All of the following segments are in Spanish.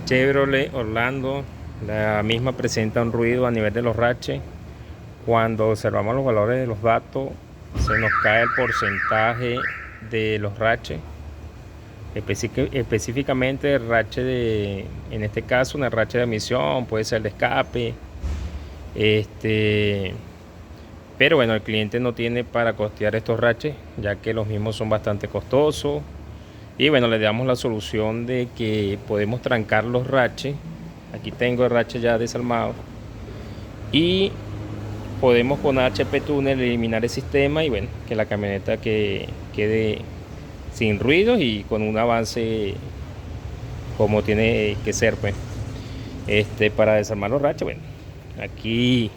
Chevrolet Orlando. La misma presenta un ruido a nivel de los raches. Cuando observamos los valores de los datos, se nos cae el porcentaje de los raches. Específicamente el rache en este caso, una rache de emisión, puede ser de escape. Pero bueno, el cliente no tiene para costear estos raches, ya que los mismos son bastante costosos. Y bueno, le damos la solución de que podemos trancar los raches. Aquí tengo el rache ya desarmado. Y podemos con HP Tunnel eliminar el sistema y bueno, que la camioneta quede sin ruidos y con un avance como tiene que ser, pues. Para desarmar los raches, bueno, aquí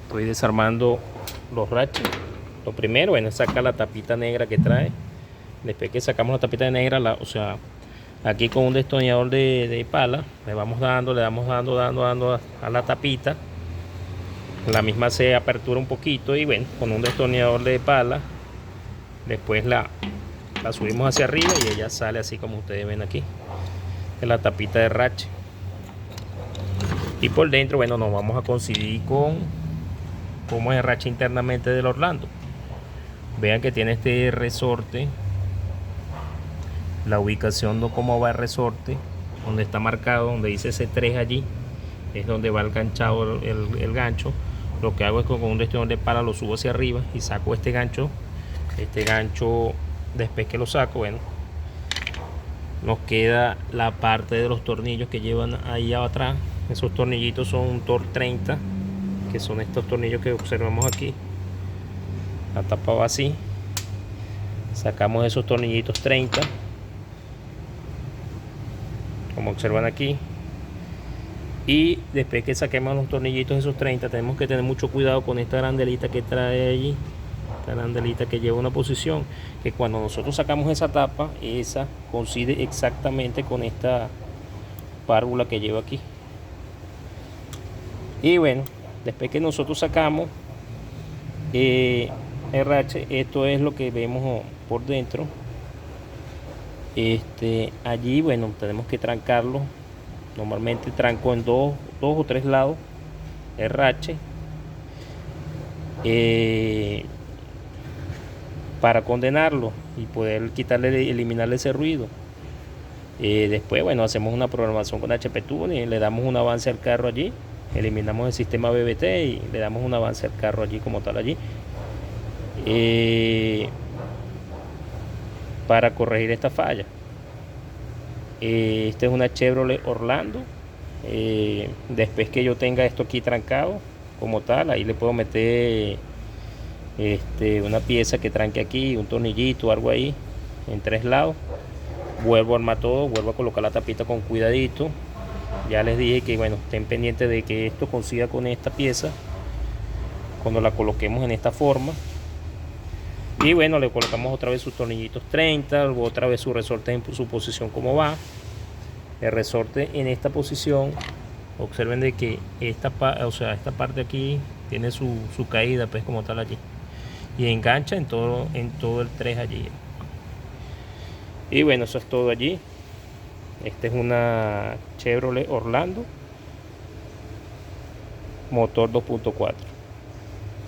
estoy desarmando los raches. Lo primero, bueno, saca la tapita negra que trae. Después que sacamos la tapita negra, o sea, aquí con un destornillador de pala, le damos dando a la tapita. La misma se apertura un poquito y bueno, con un destornillador de pala, después la subimos hacia arriba y ella sale así como ustedes ven aquí, en la tapita de rache. Y por dentro, bueno, nos vamos a coincidir con cómo es el rache internamente del Orlando. Vean que tiene este resorte, la ubicación de cómo va el resorte, donde está marcado, donde dice C3 allí, es donde va enganchado el gancho. Lo que hago es que con un destornillador de pala lo subo hacia arriba y saco este gancho. Después que lo saco, bueno, nos queda la parte de los tornillos que llevan ahí atrás. Esos tornillitos son un Torx 30, que son estos tornillos que observamos aquí. La tapa va así. Sacamos esos tornillitos 30, como observan aquí. Y después que saquemos los tornillitos esos 30, tenemos que tener mucho cuidado con esta arandelita que trae allí. Esta arandelita que lleva una posición, que cuando nosotros sacamos esa tapa, esa coincide exactamente con esta válvula que lleva aquí. Y bueno, después que nosotros sacamos el rache, esto es lo que vemos por dentro. Allí, bueno, tenemos que trancarlo. Normalmente tranco en dos o tres lados el rache, para condenarlo y poder eliminarle ese ruido. Después, bueno, hacemos una programación con HP Tuning, le damos un avance al carro allí, eliminamos el sistema BBT y le damos un avance al carro allí como tal allí, para corregir esta falla. Esta es una Chevrolet Orlando. Después que yo tenga esto aquí trancado como tal, ahí le puedo meter una pieza que tranque aquí, un tornillito, algo ahí en tres lados. Vuelvo a armar todo, vuelvo a colocar la tapita con cuidadito. Ya les dije que bueno, estén pendientes de que esto coincida con esta pieza cuando la coloquemos en esta forma. Y bueno, le colocamos otra vez sus tornillitos 30, otra vez su resorte en su posición como va. El resorte en esta posición, observen de que esta parte aquí tiene su caída, pues como tal allí, y engancha en todo el 3 allí. Y bueno, eso es todo allí. Esta es una Chevrolet Orlando motor 2.4.